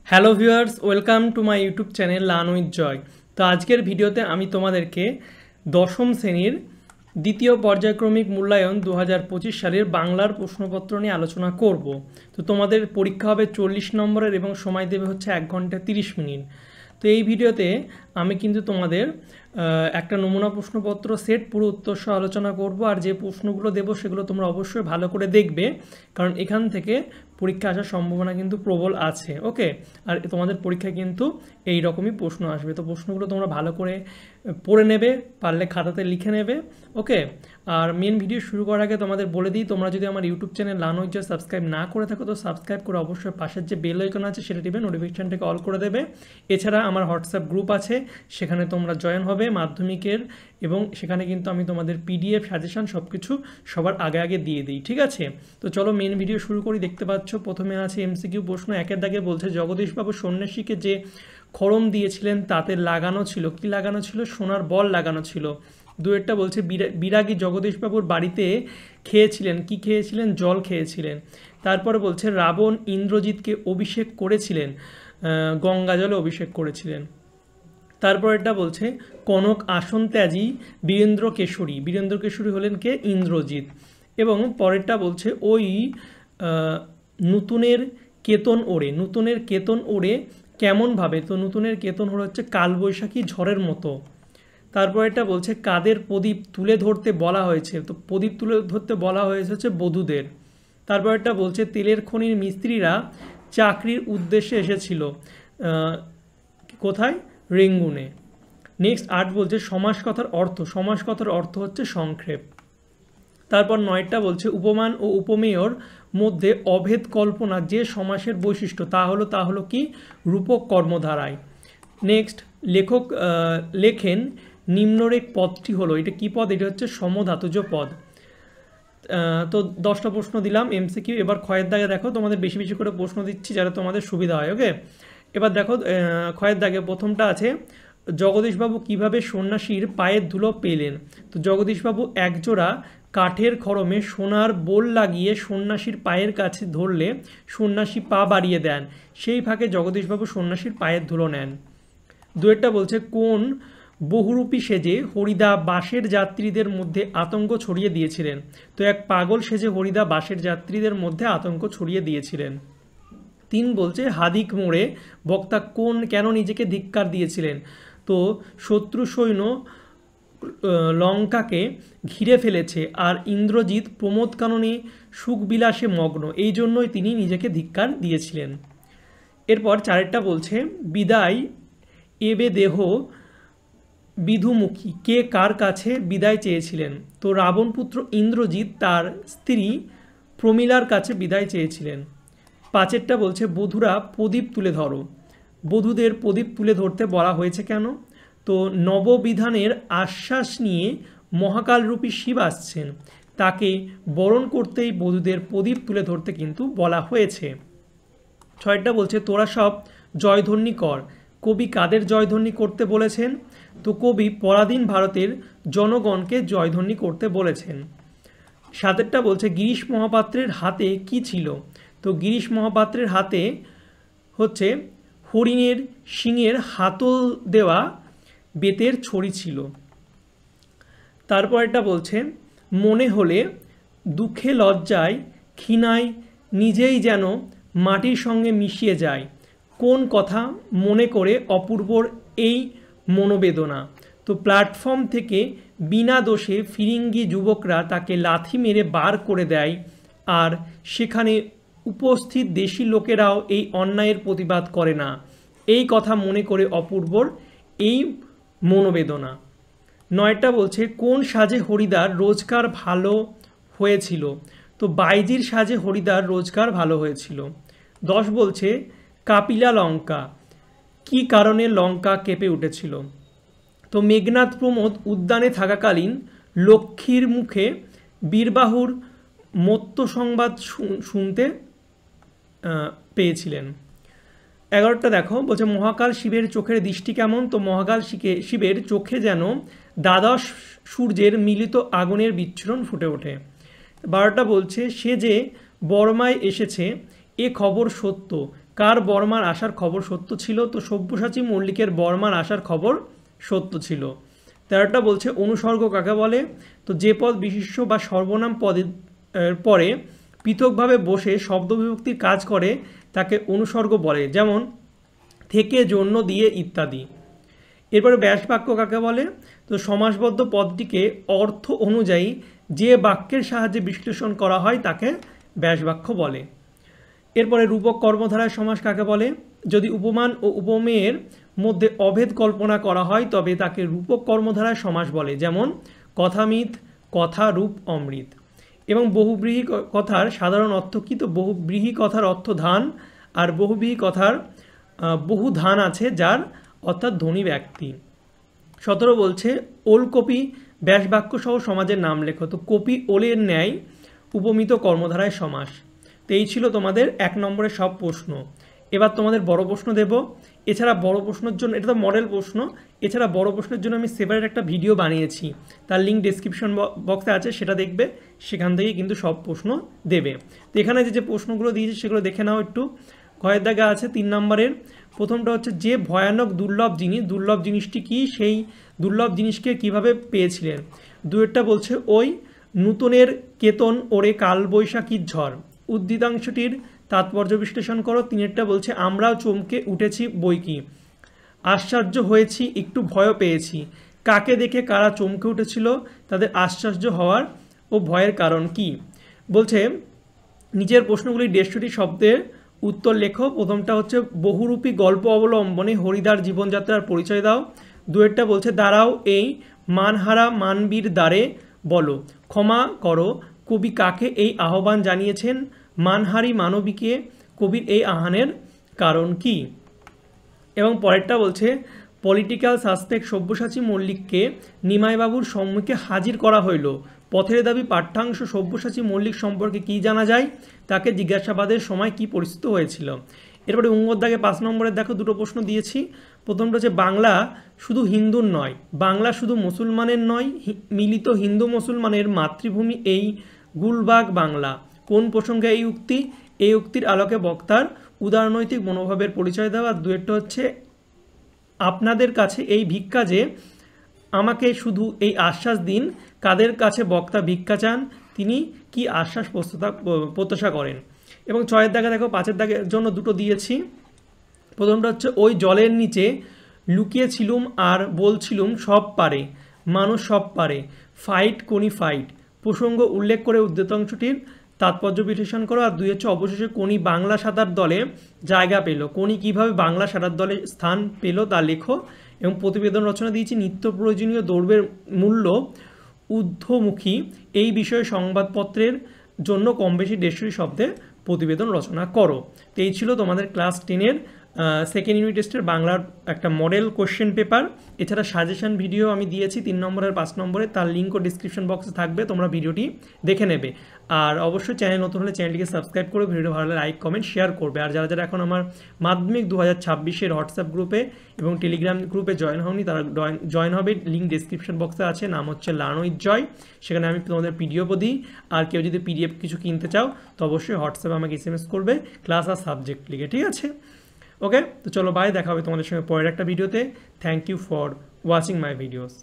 Hello viewers, welcome to my YouTube channel learn with Joy. তো আজকের ভিডিওতে আমি তোমাদেরকে দশম শ্রেণীর দ্বিতীয় পর্যায়ক্রমিক মূল্যায়ন 2025 সালের বাংলার প্রশ্নপত্র নিয়ে আলোচনা করব। তো তোমাদের পরীক্ষা হবে 40 নম্বরের এবং সময় দেবে হচ্ছে 1 ঘন্টা 30 মিনিট। তো এই ভিডিওতে আমি কিন্তু তোমাদের একটা নমুনা প্রশ্নপত্র সেট পুরো উত্তর সহ আলোচনা করব, আর যে প্রশ্নগুলো দেবো সেগুলো তোমরা অবশ্যই ভালো করে দেখবে, কারণ এখান থেকে পরীক্ষা আসার সম্ভাবনা কিন্তু প্রবল আছে। ওকে, আর তোমাদের পরীক্ষায় কিন্তু এই রকমই প্রশ্ন আসবে। তো প্রশ্নগুলো তোমরা ভালো করে পড়ে নেবে, পারলে খাতাতে লিখে নেবে। ওকে, আর মেন ভিডিও শুরু করার আগে তোমাদের বলে দিই, তোমরা যদি আমার YouTube channel learn with Joy subscribe না করে থাকো তো সাবস্ক্রাইব করে অবশ্যই পাশের যে বেল আইকন আছে সেটা টিপে নোটিফিকেশনটাকে অল করে দেবে। এছাড়া আমার হোয়াটসঅ্যাপ গ্রুপ আছে, সেখানে তোমরা জয়েন হবে মাধ্যমিকের, এবং সেখানে কিন্তু আমি তোমাদের পিডিএফ সাজেশন সব কিছু সবার আগে আগে দিয়ে দিই। ঠিক আছে, তো চলো মেন ভিডিও শুরু করি। দেখতে পাচ্ছ প্রথমে আছে এমসিকিউ প্রশ্ন। একের দাগে বলছে জগদীশবাবু সন্ন্যাসীকে যে খড়ম দিয়েছিলেন তাতে লাগানো ছিল, কি লাগানো ছিল? সোনার বল লাগানো ছিল। দুয়েরটা বলছে বিরাগী জগদীশবাবুর বাড়িতে খেয়েছিলেন, কি খেয়েছিলেন? জল খেয়েছিলেন। তারপরে বলছে রাবণ ইন্দ্রজিৎকে অভিষেক করেছিলেন, গঙ্গা জলে অভিষেক করেছিলেন। তারপরেরটা বলছে কনক আসন ত্যাজি বীরেন্দ্র কেশরী, বীরেন্দ্র কেশরী হলেন কে? ইন্দ্রজিৎ। এবং পরেরটা বলছে ওই নূতনের কেতন ওড়ে, নূতনের কেতন ওড়ে কেমনভাবে? তো নূতনের কেতন ওড়ে হচ্ছে কালবৈশাখী ঝড়ের মতো। তারপর এটা বলছে কাদের প্রদীপ তুলে ধরতে বলা হয়েছে? তো প্রদীপ তুলে ধরতে বলা হয়েছে হচ্ছে বধূদের। তারপর এটা বলছে তেলের খনির মিস্ত্রিরা চাকরির উদ্দেশ্যে এসেছিল, কোথায়? রেঙ্গুনে। নেক্সট 8 বলছে সমাস কথার অর্থ, সমাস কথার অর্থ হচ্ছে সংক্ষেপ। তারপর 9টা বলছে উপমান ও উপমেয়র মধ্যে অভেদ কল্পনা যে সমাসের বৈশিষ্ট্য তা হলো কি? রূপক কর্মধারায়। নেক্সট লেখক লেখেন নিম্নরেখ পদটি হলো, এটা কি পদ? এটা হচ্ছে সমধাতুজ পদ। তো 10টা প্রশ্ন দিলাম এমসিকিউ। এবার ক্ষয়ের দাগে দেখো, তোমাদের বেশি বেশি করে প্রশ্ন দিচ্ছি যাতে তোমাদের সুবিধা হয়। ওকে, এবার দেখো ক্ষয়ের দাগে প্রথমটা আছে জগদীশবাবু কিভাবে সন্ন্যাসীর পায়ের ধুলো পেলেন? তো জগদীশবাবু একজোড়া কাঠের খড়মে সোনার বোল লাগিয়ে সন্ন্যাসীর পায়ের কাছে ধরলে সন্ন্যাসী পা বাড়িয়ে দেন, সেই ফাঁকে জগদীশবাবু সন্ন্যাসীর পায়ের ধুলো নেন। দুয়েরটা বলছে কোন বহুরূপী সেজে হরিদা বাসের যাত্রীদের মধ্যে আতঙ্ক ছড়িয়ে দিয়েছিলেন? তো এক পাগল সেজে হরিদা বাসের যাত্রীদের মধ্যে আতঙ্ক ছড়িয়ে দিয়েছিলেন। 3 বলছে হাদিক মোড়ে বক্তা কেন নিজেকে ধিক্কার দিয়েছিলেন? তো শত্রু সৈন্য লঙ্কাকে ঘিরে ফেলেছে আর ইন্দ্রজিৎ প্রমোদকাননে সুখবিলাসে মগ্ন, এই জন্যই তিনি নিজেকে ধিক্কার দিয়েছিলেন। এরপর 4টা বলছে বিদায় এবে দেহ বিধুমুখী, কে কার কাছে বিদায় চেয়েছিলেন? তো রাবণপুত্র ইন্দ্রজিৎ তার স্ত্রী প্রমীলার কাছে বিদায় চেয়েছিলেন। 5টা বলছে বধূরা প্রদীপ তুলে ধরো, বধূদের প্রদীপ তুলে ধরতে বলা হয়েছে কেন? তো নববিধানের আশ্বাস নিয়ে মহাকালরূপী শিব আসছেন, তাকে বরণ করতেই বধূদের প্রদীপ তুলে ধরতে কিন্তু বলা হয়েছে। 6টা বলছে তোরা সব জয়ধ্বনি কর, কবি কাদের জয়ধ্বনি করতে বলেছেন? তো কবি পরাধীন ভারতের জনগণকে জয়ধ্বনি করতে বলেছেন। 7টা বলছে গিরিশ মহাপাত্রের হাতে কি ছিল? তো গিরিশ মহাপাত্রের হাতে হচ্ছে হরিণের শিঙের হাতল দেওয়া বেতের ছড়ি ছিল। তারপর এটা বলছে মনে হলে দুঃখে লজ্জায় ক্ষীণায় নিজেই যেন মাটির সঙ্গে মিশিয়ে যায়, কোন কথা মনে করে অপূর্বর এই মনোবেদনা? তো প্ল্যাটফর্ম থেকে বিনা দোষে ফিরিঙ্গি যুবকরা তাকে লাথি মেরে বার করে দেয়, আর সেখানে উপস্থিত দেশি লোকেরাও এই অন্যায়ের প্রতিবাদ করে না, এই কথা মনে করে অপূর্বর এই মনোবেদনা। 9টা বলছে কোন সাজে হরিদার রোজগার ভালো হয়েছিল? তো বাইজির সাজে হরিদার রোজগার ভালো হয়েছিল। 10 বলছে কাপিলা লঙ্কা, কি কারণে লঙ্কা কেঁপে উঠেছিল? তো মেঘনাদ প্রমোদ উদ্যানে থাকাকালীন লক্ষ্মীর মুখে বীরবাহুর মত্ত সংবাদ শুনতে পেয়েছিলেন। 11টা দেখো বলছে মহাকাল শিবের চোখের দৃষ্টি কেমন? তো মহাকাল শিবের চোখে যেন দ্বাদশ সূর্যের মিলিত আগুনের বিচ্ছুরণ ফুটে ওঠে। 12টা বলছে সে যে বর্মায় এসেছে এ খবর সত্য, কার বর্মার আসার খবর সত্য ছিল? তো সব্যসাচী মল্লিকের বর্মার আসার খবর সত্য ছিল। 13টা বলছে অনুসর্গ কাকে বলে? তো যে পদ বিশেষ্য বা সর্বনাম পদের পরে পৃথকভাবে বসে শব্দ বিভক্তির কাজ করে তাকে অনুসর্গ বলে, যেমন থেকে, জন্য, দিয়ে ইত্যাদি। এরপরে ব্যাস বাক্য কাকে বলে? তো সমাসবদ্ধ পদটিকে অর্থ অনুযায়ী যে বাক্যের সাহায্যে বিশ্লেষণ করা হয় তাকে ব্যাস বাক্য বলে। এরপরে রূপক কর্মধারায় সমাস কাকে বলে? যদি উপমান ও উপমেয়ের মধ্যে অভেদ কল্পনা করা হয় তবে তাকে রূপক কর্মধারায় সমাস বলে, যেমন কথামিথ, কথা, রূপ, অমৃত। এবং বহুব্রীহি কথার সাধারণ অর্থ কী? তো বহুব্রীহি কথার অর্থ ধান, আর বহুব্রীহি কথার বহু ধান আছে যার অর্থাৎ ধনী ব্যক্তি। 17 বলছে ওল কপি ব্যাস বাক্য সহ সমাজের নাম লেখো। তো কপি ওলের ন্যায় উপমিত কর্মধারায় সমাস। তো এই ছিল তোমাদের 1 নম্বরের সব প্রশ্ন। এবার তোমাদের বড় প্রশ্ন দেব। এছাড়া বড় প্রশ্নের জন্য, এটা তো মডেল প্রশ্ন, এছাড়া বড় প্রশ্নের জন্য আমি সেপারেট একটা ভিডিও বানিয়েছি, তার লিঙ্ক ডেসক্রিপশন বক্সে আছে, সেটা দেখবে, সেখান থেকে কিন্তু সব প্রশ্ন দেবে। তো এখানে যে প্রশ্নগুলো দিয়েছে সেগুলো দেখে নাও একটু। ঘয়ের দাগে আছে 3 নম্বরের। প্রথমটা হচ্ছে যে ভয়ানক দুর্লভ জিনিস, দুর্লভ জিনিসটি কি? সেই দুর্লভ জিনিসকে কিভাবে পেয়েছিলেন? 2টা বলছে ওই নূতনের কেতন ওরে কালবৈশাখীর ঝড়, উদ্ধৃতাংশটির তাৎপর্য বিশ্লেষণ করো। 3টা বলছে আমরাও চমকে উঠেছি বই কি? আশ্চর্য হয়েছি, একটু ভয়ও পেয়েছি। কাকে দেখে কারা চমকে উঠেছিল? তাদের আশ্চর্য হওয়ার ও ভয়ের কারণ কি? বলছে নিচের প্রশ্নগুলি 150টি শব্দের উত্তর লেখো। প্রথমটা হচ্ছে বহুরূপী গল্প অবলম্বনে হরিদার জীবনযাত্রার পরিচয় দাও। 2টা বলছে দাঁড়াও এই মানহারা মানবীর দ্বারে বলো। ক্ষমা করো কবি কাকে এই আহ্বান জানিয়েছেন? মানহারি মানবীকে কবির এই আহ্বানের কারণ কি? এবং পরেরটা বলছে পলিটিক্যাল সাসপেক্ট সব্যসাচী মল্লিককে নিমাইবাবুর সম্মুখে হাজির করা হইল। পথের দাবি পাঠ্যাংশ সব্যসাচী মল্লিক সম্পর্কে কি জানা যায়? তাকে জিজ্ঞাসাবাদের সময় কি পরিস্থিতি হয়েছিল? এরপরে উঙ্গর দাগে 5 নম্বরের দেখো 2টো প্রশ্ন দিয়েছি। প্রথমটা হচ্ছে বাংলা শুধু হিন্দুর নয়, বাংলা শুধু মুসলমানের নয়, মিলিত হিন্দু মুসলমানের মাতৃভূমি এই গুলবাগ বাংলা। কোন প্রসঙ্গে এই উক্তি? এই উক্তির আলোকে বক্তার উদারনৈতিক মনোভাবের পরিচয় দেওয়া। 2টা হচ্ছে আপনাদের কাছে এই ভিক্ষা যে আমাকে শুধু এই আশ্বাস দিন, কাদের কাছে বক্তা ভিক্ষা চান, তিনি কি আশ্বাস প্রত্যাশা করেন? এবং 6 দাগে দেখো 5 দাগের জন্য 2টো দিয়েছি। প্রথমটা হচ্ছে ওই জলের নিচে লুকিয়েছিলুম আর বলছিলুম সব পারে, মানুষ সব পারে, ফাইট কোনি ফাইট। প্রসঙ্গ উল্লেখ করে উদ্ধৃতাংশটির তাৎপর্য বিশ্লেষণ করো। আর 2 হচ্ছে অবশেষে কোনি বাংলা সাঁতার দলে জায়গা পেল, কোনি কীভাবে বাংলা সাঁতার দলে স্থান পেল তা লেখো। এবং প্রতিবেদন রচনা দিয়েছি নিত্য প্রয়োজনীয় দ্রব্যের মূল্য ঊর্ধ্বমুখী, এই বিষয়ে সংবাদপত্রের জন্য কম বেশি 150 শব্দে প্রতিবেদন রচনা করো। তো এই ছিল তোমাদের ক্লাস 10-এর সেকেন্ড ইউনিট টেস্টের বাংলার একটা মডেল কোশ্চেন পেপার। এছাড়া সাজেশন ভিডিও আমি দিয়েছি 3 নম্বর আর 5 নম্বরে, তার লিঙ্কও ডিসক্রিপশন বক্সে থাকবে, তোমরা ভিডিওটি দেখে নেবে। আর অবশ্যই চ্যানেল নতুন হলে চ্যানেলটিকে সাবস্ক্রাইব করে ভিডিও ভালো লাগলে লাইক কমেন্ট শেয়ার করবে। আর যারা যারা এখন আমার মাধ্যমিক 2026-এর হোয়াটসঅ্যাপ গ্রুপে এবং টেলিগ্রাম গ্রুপে জয়েন হওনি তারা জয়েন হবে, লিঙ্ক ডিসক্রিপশন বক্সে আছে, নাম হচ্ছে লার্ন উইথ জয়। সেখানে আমি তোমাদের পিডিএফও দিই। আর কেউ যদি পিডিএফ কিছু কিনতে চাও তো অবশ্যই হোয়াটসঅ্যাপে আমাকে SMS করবে ক্লাস আর সাবজেক্ট লিখে, ঠিক আছে? ওকে, তো চলো বাই, দেখা হবে তোমাদের সঙ্গে পরের একটা ভিডিওতে। Thank you for watching my videos.